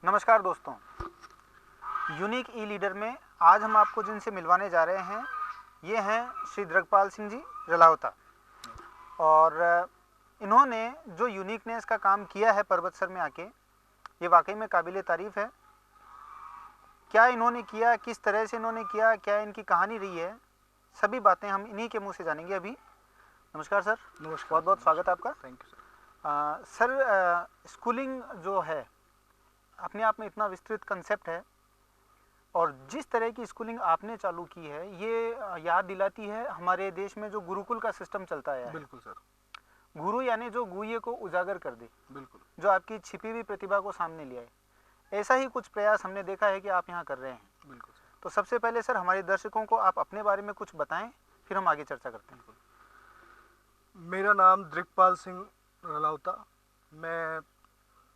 नमस्कार दोस्तों, यूनिक ई लीडर में आज हम आपको जिनसे मिलवाने जा रहे हैं ये हैं श्री द्रगपाल सिंह जी रलावता। और इन्होंने जो यूनिकनेस का काम किया है पर्वतसर में आके, ये वाकई में काबिले तारीफ़ है। क्या इन्होंने किया, किस तरह से इन्होंने किया, क्या इनकी कहानी रही है, सभी बातें हम इन्हीं के मुंह से जानेंगे अभी। नमस्कार सर। नमस्कार, बहुत बहुत स्वागत है आपका। थैंक यू सर, स्कूलिंग जो है अपने आप में इतना विस्तृत कंसेप्ट है, और जिस तरह की स्कूलिंग आपने चालू की है ये याद दिलाती है हमारे देश में जो गुरुकुल का सिस्टम चलता है। बिल्कुल सर। गुरु यानी जो गुह्य को उजागर कर दे, बिल्कुल। जो आपकी छिपी हुई प्रतिभा को सामने ले आए। ऐसा ही कुछ प्रयास हमने देखा है कि आप यहाँ कर रहे हैं। बिल्कुल सर। तो सबसे पहले सर हमारे दर्शकों को आप अपने बारे में कुछ बताएं, फिर हम आगे चर्चा करते हैं। मेरा नाम द्रगपाल सिंह रलावता। मैं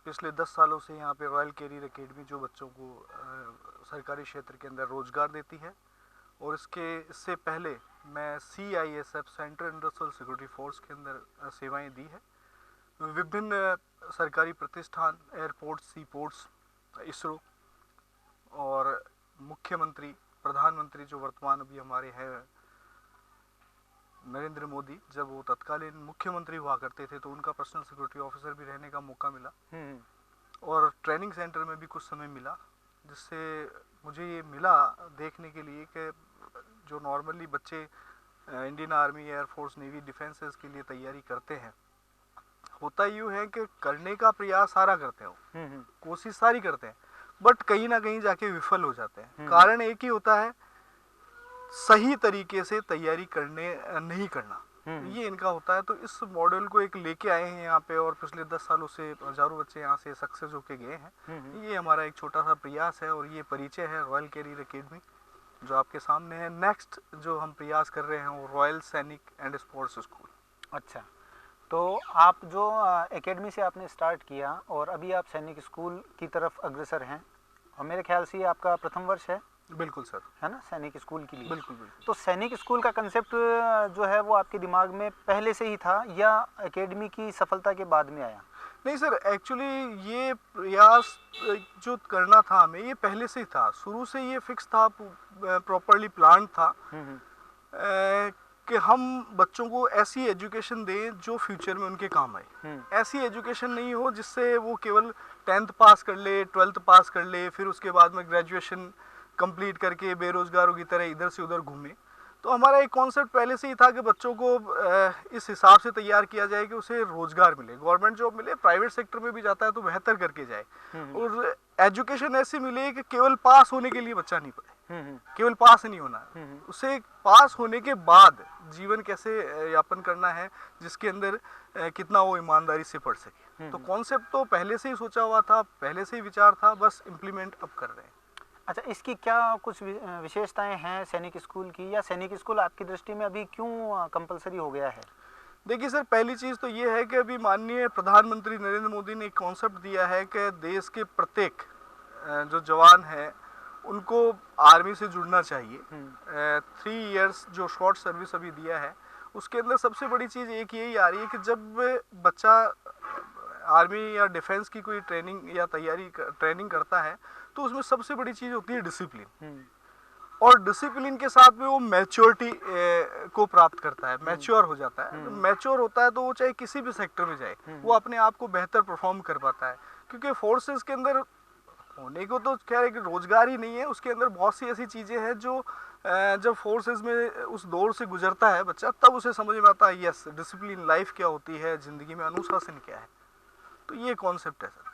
पिछले 10 सालों से यहाँ पे रॉयल कैरियर एकेडमी, जो बच्चों को सरकारी क्षेत्र के अंदर रोजगार देती है, और इससे पहले मैं CISF central industrial security force के अंदर सेवाएं दी है। विभिन्न सरकारी प्रतिष्ठान, एयरपोर्ट, सी पोर्ट्स, इसरो, और मुख्यमंत्री, प्रधानमंत्री जो वर्तमान अभी हमारे हैं नरेंद्र मोदी, जब वो तत्कालीन मुख्यमंत्री हुआ करते थे तो उनका पर्सनल सिक्योरिटी ऑफिसर भी रहने का मौका मिला, और ट्रेनिंग सेंटर में भी कुछ समय मिला, जिससे मुझे ये मिला देखने के लिए कि जो नॉर्मली बच्चे Indian army, air force, navy, defences के लिए तैयारी करते हैं, होता यूँ है कि करने का प्रयास सारा करते हैं, कोशिश सारी करते हैं, बट कहीं ना कहीं जाके विफल हो जाते हैं। कारण एक ही होता है, सही तरीके से तैयारी करने नहीं करना, ये इनका होता है। तो इस मॉडल को एक लेके आए हैं यहाँ पे, और पिछले 10 सालों से हजारों बच्चे यहाँ से सक्सेस होके गए हैं। ये हमारा एक छोटा सा प्रयास है, और ये परिचय है रॉयल कैरियर एकेडमी जो आपके सामने है। नेक्स्ट जो हम प्रयास कर रहे हैं वो रॉयल सैनिक एंड स्पोर्ट्स स्कूल। अच्छा, तो आप जो एकेडमी से आपने स्टार्ट किया और अभी आप सैनिक स्कूल की तरफ अग्रसर हैं, और मेरे ख्याल से ये आपका प्रथम वर्ष है। बिल्कुल सर। है ना, सैनिक स्कूल के लिए। बिल्कुल बिल्कुल। तो सैनिक स्कूल का कंसेप्ट जो है वो आपके दिमाग में पहले से ही था या एकेडमी की सफलता के बाद में आया? नहीं सर, एक्चुअली ये प्रयास जो करना था हमें, ये पहले से ही था, शुरू से ये फिक्स था, प्रॉपरली प्लान था कि हम बच्चों को ऐसी एजुकेशन दें जो फ्यूचर में उनके काम आए। ऐसी एजुकेशन नहीं हो जिससे वो केवल 10th पास कर ले, 12th पास कर ले, फिर उसके बाद में ग्रेजुएशन कंप्लीट करके बेरोजगारों की तरह इधर से उधर घूमे। तो हमारा एक कॉन्सेप्ट पहले से ही था कि बच्चों को इस हिसाब से तैयार किया जाए कि उसे रोजगार मिले, गवर्नमेंट जॉब मिले, प्राइवेट सेक्टर में भी जाता है तो बेहतर करके जाए, और एजुकेशन ऐसी मिले कि केवल पास होने के लिए बच्चा नहीं पढ़े, केवल पास नहीं होना, उसे पास होने के बाद जीवन कैसे यापन करना है, जिसके अंदर कितना वो ईमानदारी से पढ़ सके। तो कॉन्सेप्ट तो पहले से ही सोचा हुआ था, पहले से ही विचार था, बस इम्प्लीमेंट अब कर रहे हैं। अच्छा, इसकी क्या कुछ विशेषताएं हैं सैनिक स्कूल की, या सैनिक स्कूल आपकी दृष्टि में अभी क्यों कंपलसरी हो गया है? देखिए सर, पहली चीज़ तो ये है कि अभी माननीय प्रधानमंत्री नरेंद्र मोदी ने एक कॉन्सेप्ट दिया है कि देश के प्रत्येक जो जवान है उनको आर्मी से जुड़ना चाहिए। 3 इयर्स जो शॉर्ट सर्विस अभी दिया है, उसके अंदर सबसे बड़ी चीज़ एक यही आ रही है कि जब बच्चा आर्मी या डिफेंस की कोई ट्रेनिंग या ट्रेनिंग करता है तो उसमें सबसे बड़ी चीज़ होती है डिसिप्लिन, और डिसिप्लिन के साथ में वो मैच्योरिटी को प्राप्त करता है, मैच्योर हो जाता है। तो मैच्योर होता है तो वो चाहे किसी भी सेक्टर में जाए, वो अपने आप को बेहतर परफॉर्म कर पाता है। क्योंकि फोर्सेस के अंदर होने को तो खैर एक रोजगार ही नहीं है, उसके अंदर बहुत सी ऐसी चीज़ें हैं जो जब फोर्सेस में उस दौर से गुजरता है बच्चा, तब उसे समझ में आता है यस डिसिप्लिन लाइफ क्या होती है, ज़िंदगी में अनुशासन क्या है। तो ये कॉन्सेप्ट है सर।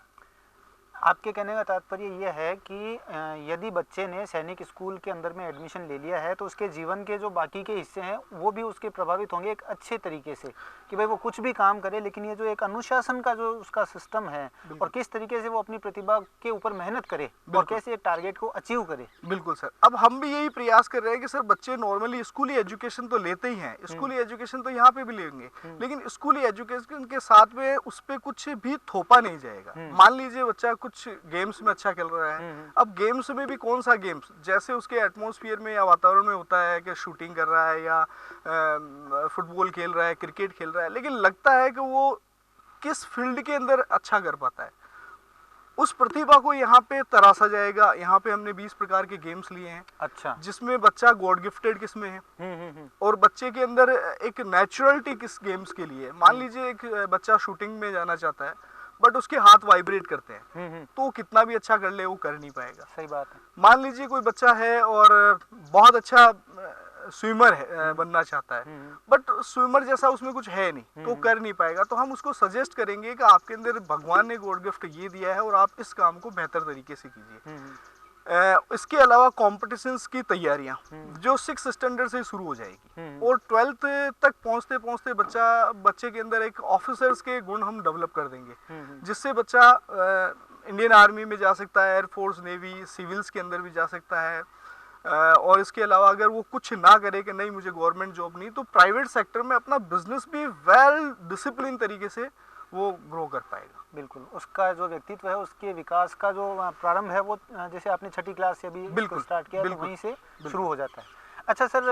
आपके कहने का तात्पर्य यह है कि यदि बच्चे ने सैनिक स्कूल के अंदर में एडमिशन ले लिया है तो उसके जीवन के जो बाकी के हिस्से हैं वो भी उसके प्रभावित होंगे एक अच्छे तरीके से, कि भाई वो कुछ भी काम करे, लेकिन ये जो एक अनुशासन का जो उसका सिस्टम है और किस तरीके से वो अपनी प्रतिभा के ऊपर मेहनत करे और कैसे एक टारगेट को अचीव करे। बिल्कुल सर। अब हम भी यही प्रयास कर रहे हैं कि सर बच्चे नॉर्मली स्कूली एजुकेशन तो लेते ही हैं, स्कूली एजुकेशन तो यहाँ पे भी लेंगे, लेकिन स्कूली एजुकेशन के साथ में उस पर कुछ भी थोपा नहीं जाएगा। मान लीजिए बच्चा कुछ गेम्स में अच्छा खेल रहा है, अब गेम्स में भी कौन सा गेम्स, जैसे उसके एटमॉस्फेयर में या वातावरण में होता है कि शूटिंग कर रहा है या फुटबॉल खेल रहा है, क्रिकेट खेल रहा है, लेकिन लगता है कि वो किस फील्ड के अंदर अच्छा कर पाता है, उस प्रतिभा को यहाँ पे तराशा जाएगा। यहाँ पे हमने 20 प्रकार के गेम्स लिए हैं। अच्छा। जिसमें बच्चा गॉड गिफ्टेड किस में है और बच्चे के अंदर एक नेचुरलिटी किस गेम्स के लिए। मान लीजिए एक बच्चा शूटिंग में जाना चाहता है बट उसके हाथ वाइब्रेट करते हैं तो वो कितना भी अच्छा कर ले वो कर नहीं पाएगा। सही बात है। मान लीजिए कोई बच्चा है और बहुत अच्छा स्विमर है, बनना चाहता है बट स्विमर जैसा उसमें कुछ है नहीं तो कर नहीं पाएगा। तो हम उसको सजेस्ट करेंगे कि आपके अंदर भगवान ने गॉड गिफ्ट ये दिया है और आप इस काम को बेहतर तरीके से कीजिए। इसके अलावा कॉम्पिटिशन्स की तैयारियां जो 6 स्टैंडर्ड से शुरू हो जाएगी और 12th तक पहुंचते पहुंचते बच्चे के अंदर एक ऑफिसर्स के गुण हम डेवलप कर देंगे जिससे बच्चा इंडियन आर्मी में जा सकता है, एयरफोर्स, नेवी, सिविल्स के अंदर भी जा सकता है। और इसके अलावा अगर वो कुछ ना करे कि नहीं मुझे गवर्नमेंट जॉब नहीं तो प्राइवेट सेक्टर में अपना बिजनेस भी वेल डिसिप्लिन तरीके से वो ग्रो कर पाएगा। बिल्कुल, उसका जो व्यक्तित्व है उसके विकास का जो प्रारंभ है वो जैसे आपने छठी क्लास से अभी बिल्कुल स्टार्ट किया तो वहीं से शुरू हो जाता है। अच्छा सर,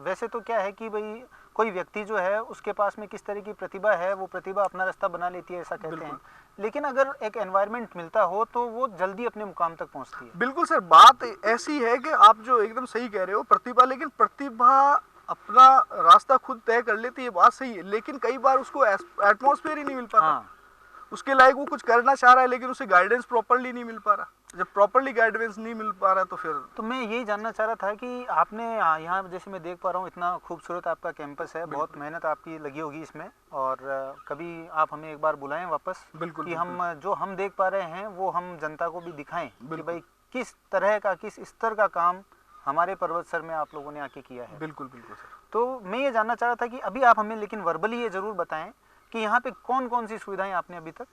वैसे तो क्या है कि भाई कोई व्यक्ति जो है उसके पास में किस तरह की प्रतिभा है वो प्रतिभा अपना रास्ता बना लेती है ऐसा कहते हैं, लेकिन अगर एक एनवायरनमेंट मिलता हो तो वो जल्दी अपने मुकाम तक पहुंचती है। बिल्कुल सर, बात ऐसी है कि आप जो एकदम सही कह रहे हो प्रतिभा, लेकिन प्रतिभा अपना रास्ता खुद तय कर लेती है, बात सही है, लेकिन कई बार उसको एटमॉस्फेयर ही नहीं मिल पाता। हाँ। उसके लायक वो कुछ करना चाह रहा है लेकिन उसे गाइडेंस प्रॉपर्ली नहीं मिल पा रहा। जब प्रॉपर्ली गाइडेंस नहीं मिल पा रहा तो फिर तो मैं यही जानना चाह रहा था कि आपने यहाँ जैसे मैं देख पा रहा हूँ इतना खूबसूरत आपका कैंपस है, बहुत मेहनत आपकी लगी होगी इसमें, और कभी आप हमें एक बार बुलाएं वापस। बिल्कुल कि हम जो हम देख पा रहे हैं वो हम जनता को भी दिखाएं कि भाई किस तरह का किस स्तर का काम हमारे पर्वत सर में आप लोगों ने आके किया है। बिल्कुल बिल्कुल सर। तो मैं ये जानना चाह रहा था कि अभी आप हमें लेकिन वर्बली ये जरूर बताएं कि यहाँ पे कौन कौन सी सुविधाएं आपने अभी तक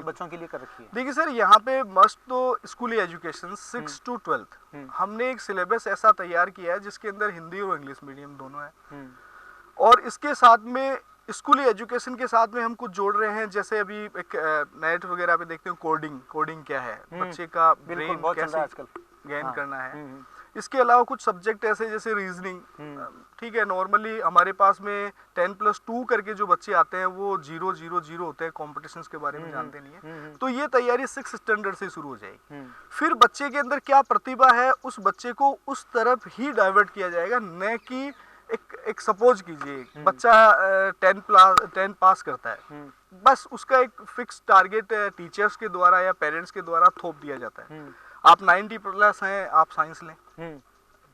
बच्चों के लिए कर रखी है। देखिए सर, यहाँ पे मस्ट तो स्कूली एजुकेशन 6 to 12 हमने एक सिलेबस ऐसा तैयार किया है जिसके अंदर हिंदी और इंग्लिश मीडियम दोनों है। और इसके साथ में स्कूली एजुकेशन के साथ में हम कुछ जोड़ रहे हैं, जैसे अभी एक नेट वगैरह पे देखते हैं कोडिंग क्या है, बच्चे का ब्रेन कैसे गेन करना है। इसके अलावा कुछ सब्जेक्ट ऐसे जैसे रीजनिंग, ठीक है, नॉर्मली हमारे पास में 10+2 करके जो बच्चे आते हैं वो 0-0-0 होते हैं, कॉम्पिटिशन्स के बारे में जानते नहीं है। तो ये तैयारी 6 स्टैंडर्ड से शुरू हो जाएगी। फिर बच्चे के अंदर क्या प्रतिभा है उस बच्चे को उस तरफ ही डाइवर्ट किया जाएगा, न कि एक सपोज कीजिए बच्चा 10 पास करता है, बस उसका एक फिक्स टारगेट टीचर्स के द्वारा या पेरेंट्स के द्वारा थोप दिया जाता है। आप 90+ हैं, आप साइंस लें,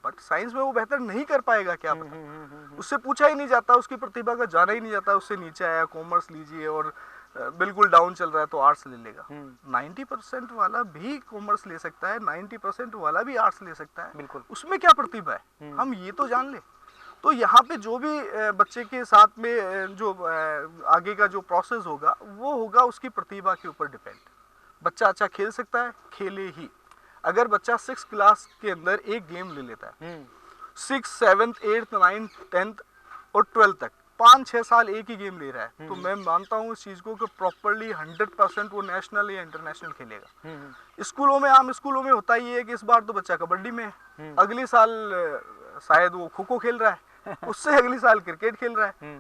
बट साइंस में वो बेहतर नहीं कर पाएगा, क्या पता। उससे पूछा ही नहीं जाता, उसकी प्रतिभा का जाना ही नहीं जाता, उससे नीचे आया कॉमर्स लीजिए और बिल्कुल डाउन चल रहा है तो आर्ट्स ले लेगा। 90% वाला भी कॉमर्स ले सकता है, 90% वाला भी आर्ट्स ले सकता है, बिल्कुल। उसमें क्या प्रतिभा है हम ये तो जान ले। तो यहाँ पे जो भी बच्चे के साथ में जो आगे का जो प्रोसेस होगा वो होगा उसकी प्रतिभा के ऊपर डिपेंड। बच्चा अच्छा खेल सकता है, खेले ही। अगर बच्चा 6 क्लास के अंदर एक गेम ले लेता है, 6, 7, 8, 9, 10 और 12 तक 5-6 साल एक ही गेम ले रहा है, तो मैं मानता हूँ इस चीज को कि प्रॉपर्ली 100% वो नेशनल या इंटरनेशनल खेलेगा। स्कूलों में, आम स्कूलों में होता ही है कि इस बार तो बच्चा कबड्डी में है, अगले साल शायद वो खो खो खेल रहा है, उससे अगले साल क्रिकेट खेल रहा है।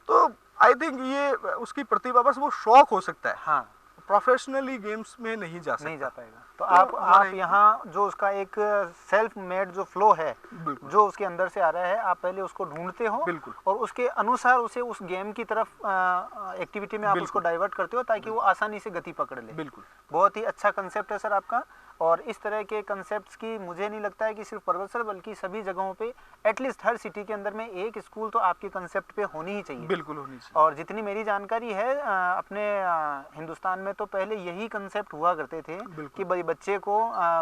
तो आई थिंक ये उसकी प्रतिभा, बस वो शौक हो सकता है, हाँ, प्रोफेशनली गेम्स में नहीं जा पाएगा। तो आप यहाँ जो उसका एक सेल्फ मेड जो फ्लो है जो उसके अंदर से आ रहा है, आप पहले उसको ढूंढते हो और उसके अनुसार उसे उस गेम की तरफ एक्टिविटी में आप उसको डाइवर्ट करते हो ताकि वो आसानी से गति पकड़ ले। बिल्कुल, बहुत ही अच्छा कंसेप्ट है सर आपका। और इस तरह के कंसेप्ट्स की मुझे नहीं लगता है कि सिर्फ पर्वत सर बल्कि सभी जगहों पे एटलीस्ट हर सिटी के अंदर में एक स्कूल तो आपके कंसेप्ट पे होनी ही चाहिए। बिल्कुल होनी चाहिए। और जितनी मेरी जानकारी है अपने हिंदुस्तान में तो पहले यही कंसेप्ट हुआ करते थे कि भाई बच्चे को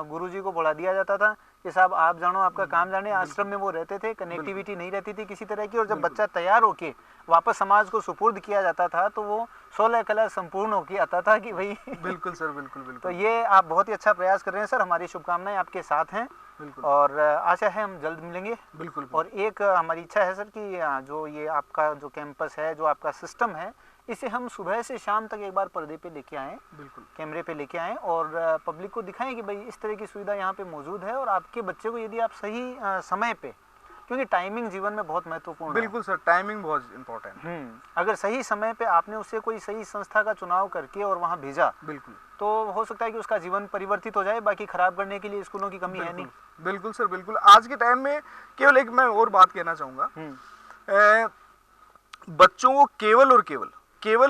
गुरुजी को बुला दिया जाता था कि साहब आप जानो आपका काम जाने। आश्रम में वो रहते थे, कनेक्टिविटी नहीं रहती थी किसी तरह की, और जब बच्चा तैयार होके वापस समाज को सुपुर्द किया जाता था तो वो 16 कला संपूर्ण होके आता था कि भाई बिल्कुल सर, बिल्कुल बिल्कुल। तो ये आप बहुत ही अच्छा प्रयास कर रहे हैं सर, हमारी शुभकामनाएं आपके साथ हैं और आशा है हम जल्द मिलेंगे। बिल्कुल। और एक हमारी इच्छा है सर कि जो ये आपका जो कैंपस है, जो आपका सिस्टम है, इसे हम सुबह से शाम तक एक बार पर्दे पे लेके आएँ, बिल्कुल, कैमरे पे लेके आएँ और पब्लिक को दिखाएं कि भाई इस तरह की सुविधा यहाँ पे मौजूद है। और आपके बच्चे को यदि आप सही समय पे क्योंकि टाइमिंग जीवन में बहुत महत्वपूर्ण है। बिल्कुल सर, टाइमिंग बहुत इम्पोर्टेंट है। अगर सही समय पे आपने उसे कोई सही संस्था का चुनाव करके और वहाँ भेजा, बिल्कुल, तो हो सकता है कि उसका जीवन परिवर्तित हो जाए। बाकी खराब करने के लिए स्कूलों की कमी है नहीं। बिल्कुल सर, बिल्कुल। आज के टाइम में केवल एक मैं और बात कहना चाहूँगा, बच्चों को केवल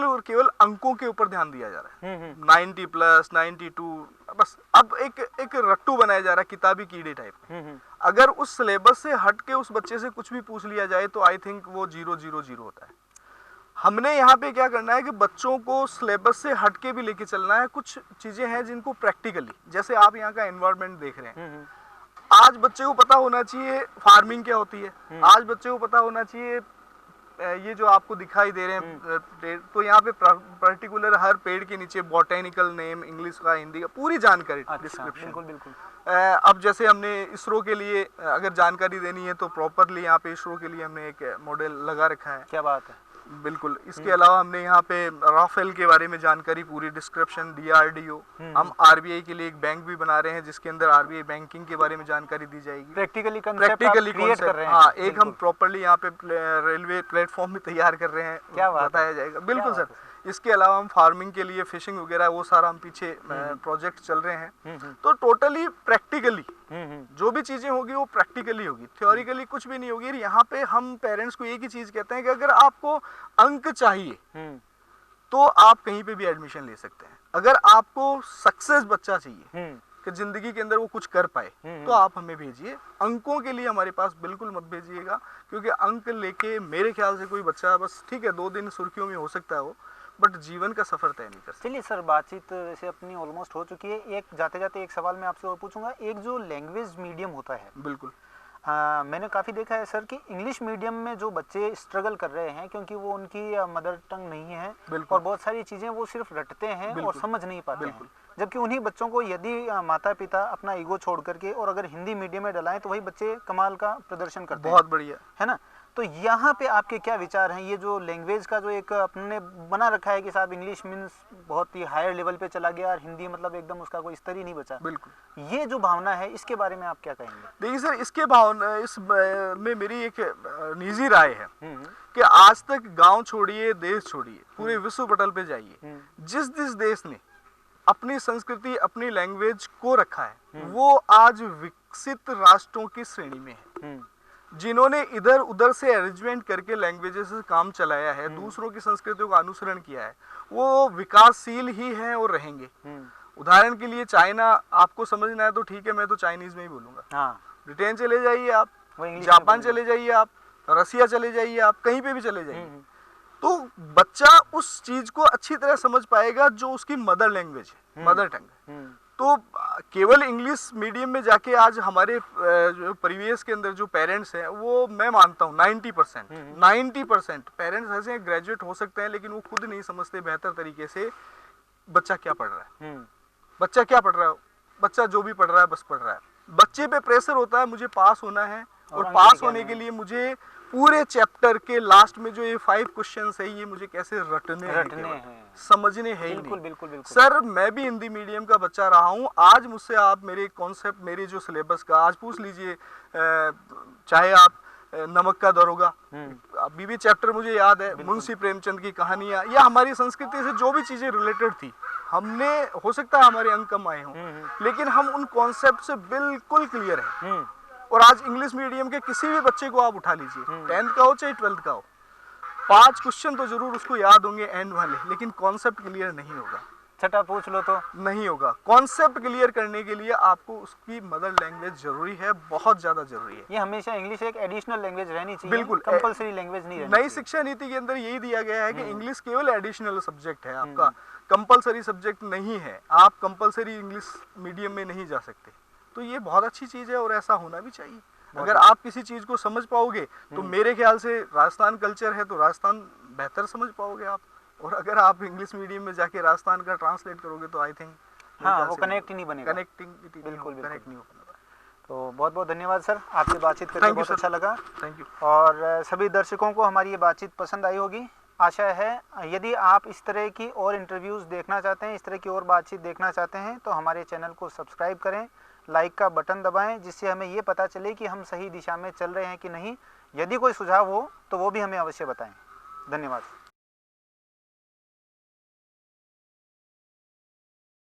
और केवल अंकों के ऊपर ध्यान दिया जा रहा है। 90+, 92, बस अब एक रट्टू बनाया जा रहा है, किताबी कीड़े टाइप। अगर उस सिलेबस से हट के उस बच्चे से कुछ भी पूछ लिया जाए तो आई थिंक वो 0-0-0 होता है। हमने यहाँ पे क्या करना है कि बच्चों को सिलेबस से हट के भी लेके चलना है। कुछ चीजें हैं जिनको प्रैक्टिकली, जैसे आप यहाँ का एनवायरनमेंट देख रहे हैं, आज बच्चे को पता होना चाहिए फार्मिंग क्या होती है। आज बच्चे को पता होना चाहिए ये जो आपको दिखाई दे रहे हैं, तो यहाँ पे पर्टिकुलर हर पेड़ के नीचे बॉटेनिकल नेम, इंग्लिश का, हिंदी का पूरी जानकारी, डिस्क्रिप्शन। बिल्कुल बिल्कुल। अब जैसे हमने इसरो के लिए अगर जानकारी देनी है तो प्रॉपरली यहाँ पे इसरो के लिए हमने एक मॉडल लगा रखा है। क्या बात है। बिल्कुल। इसके अलावा हमने यहाँ पे राफेल के बारे में जानकारी, पूरी डिस्क्रिप्शन, DRDO, हम RBI के लिए एक बैंक भी बना रहे हैं जिसके अंदर RBI बैंकिंग के बारे में जानकारी दी जाएगी। प्रैक्टिकली क्रिएट कर रहे हैं। हाँ, एक हम प्रॉपरली यहाँ पे रेलवे प्लेटफॉर्म भी तैयार कर रहे हैं, क्या बताया जाएगा। बिल्कुल सर। इसके अलावा हम फार्मिंग के लिए, फिशिंग वगैरह, वो सारा हम पीछे प्रोजेक्ट चल रहे हैं। तो टोटली प्रैक्टिकली जो भी चीजें होगी वो प्रैक्टिकली होगी, थ्योरिकली कुछ भी नहीं होगी। यहाँ पे हम पेरेंट्स को एक ही चीज कहते हैं कि अगर आपको अंक चाहिए तो आप कहीं पे भी एडमिशन ले सकते हैं। अगर आपको सक्सेस बच्चा चाहिए कि जिंदगी के अंदर वो कुछ कर पाए, तो आप हमें भेजिए। अंकों के लिए हमारे पास बिल्कुल मत भेजिएगा, क्योंकि अंक लेके मेरे ख्याल से कोई बच्चा, बस ठीक है 2 दिन सुर्खियों में हो सकता है वो, बट जीवन का सफर तय नहीं कर सकता। चलिए सर, बातचीत वैसे अपनी ऑलमोस्ट हो चुकी है। एक जाते जाते एक सवाल मैं आपसे और पूछूंगा। एक जो लैंग्वेज मीडियम होता है, बिल्कुल, मैंने काफ़ी देखा है सर कि इंग्लिश मीडियम में जो बच्चे स्ट्रगल कर रहे हैं, क्योंकि वो उनकी मदर टंग नहीं है और बहुत सारी चीज़ें वो सिर्फ रटते हैं और समझ नहीं पाते हैं। जबकि उन्हीं बच्चों को यदि माता पिता अपना ईगो छोड़ करके और अगर हिंदी मीडियम में डलाएं तो वही बच्चे कमाल का प्रदर्शन करते हैं। बहुत बढ़िया है ना। तो यहाँ पे आपके क्या विचार हैं? ये जो लैंग्वेज का जो एक अपने बना रखा है कि साहब इंग्लिश मीन्स बहुत ही हायर लेवल पे चला गया और हिंदी मतलब एकदम उसका कोई स्तर ही नहीं बचा। बिल्कुल। ये जो भावना है, इसके बारे में आप क्या कहेंगे? देखिए सर, इसके भावना, इस में मेरी एक निजी राय है कि आज तक गांव छोड़िए, देश छोड़िए, पूरे विश्व पटल पे जाइए, जिस देश ने अपनी संस्कृति, अपनी लैंग्वेज को रखा है, वो आज विकसित राष्ट्रों की श्रेणी में है। जिन्होंने इधर उधर से अरेंजमेंट करके लैंग्वेजेस से काम चलाया है, दूसरों की संस्कृतियों का अनुसरण किया है, वो विकासशील ही हैं और रहेंगे। उदाहरण के लिए चाइना, आपको समझना है तो ठीक है, मैं तो चाइनीज में ही बोलूंगा। ब्रिटेन चले जाइए आप, जापान चले जाइए आप, रसिया चले जाइए आप, कहीं पे भी चले जाइए, तो बच्चा उस चीज को अच्छी तरह समझ पाएगा जो उसकी मदर लैंग्वेज है, मदर टंग है। तो केवल इंग्लिश मीडियम में जाके आज हमारे जो परिवेश के अंदर जो पेरेंट्स हैं, वो मैं मानता हूँ 90% पेरेंट्स ऐसे ग्रेजुएट हो सकते हैं, लेकिन वो खुद नहीं समझते बेहतर तरीके से बच्चा क्या पढ़ रहा है। बच्चा क्या पढ़ रहा है, बच्चा जो भी पढ़ रहा है बस पढ़ रहा है। बच्चे पे प्रेशर होता है, मुझे पास होना है, और पास होने के लिए मुझे पूरे चैप्टर के लास्ट में जो ये 5 क्वेश्चंस है, ये मुझे कैसे रटने हैं, समझने हैं। बिल्कुल। सर, मैं भी हिंदी मीडियम का बच्चा रहा हूँ। आज मुझसे आप मेरे कॉन्सेप्ट, मेरे जो सिलेबस का आज पूछ लीजिए, चाहे आप नमक का दरोगा, अभी भी चैप्टर मुझे याद है, मुंशी प्रेमचंद की कहानियां, या हमारी संस्कृति से जो भी चीजें रिलेटेड थी, हमने, हो सकता है हमारे अंक कम आए हों, लेकिन हम उन कॉन्सेप्ट से बिल्कुल क्लियर हैं। और आज इंग्लिश मीडियम के किसी भी बच्चे को आप उठा लीजिए, 10th का हो चाहे 12th का हो, 5 क्वेश्चन तो जरूर उसको याद होंगे एंड वाले, लेकिन कॉन्सेप्ट क्लियर नहीं होगा। छठा पूछ लो तो नहीं होगा। कॉन्सेप्ट क्लियर करने के लिए आपको उसकी मदर लैंग्वेज जरूरी है, बहुत ज्यादा जरूरी है। ये हमेशा इंग्लिश एक एडिशनल लैंग्वेज रहनी चाहिए, बिल्कुल, कंपलसरी लैंग्वेज नहीं रहनी। नई शिक्षा नीति के अंदर यही दिया गया है कि इंग्लिश केवल एडिशनल सब्जेक्ट है, आपका कंपलसरी सब्जेक्ट नहीं है। आप कंपलसरी इंग्लिश मीडियम में नहीं जा सकते। तो ये बहुत अच्छी चीज है और ऐसा होना भी चाहिए। अगर आप किसी चीज को समझ पाओगे तो मेरे ख्याल से राजस्थान कल्चर है तो राजस्थान बेहतर समझ पाओगे आप। और अगर आप इंग्लिश मीडियम में जाके राजस्थान का ट्रांसलेट करोगे तो आई थिंक वो कनेक्ट ही नहीं बनेगा, कनेक्टिविटी बिल्कुल कनेक्ट नहीं हो पाएगा। तो बहुत बहुत धन्यवाद सर, आपसे बातचीत करके बहुत अच्छा लगा। Thank you. और सभी दर्शकों को हमारी ये बातचीत पसंद आई होगी, आशा है। यदि आप इस तरह की और इंटरव्यूज़ देखना चाहते हैं, इस तरह की और बातचीत देखना चाहते हैं, तो हमारे चैनल को सब्सक्राइब करें, लाइक का बटन दबाएं, जिससे हमें ये पता चले कि हम सही दिशा में चल रहे हैं कि नहीं। यदि कोई सुझाव हो तो वो भी हमें अवश्य बताएं। धन्यवाद।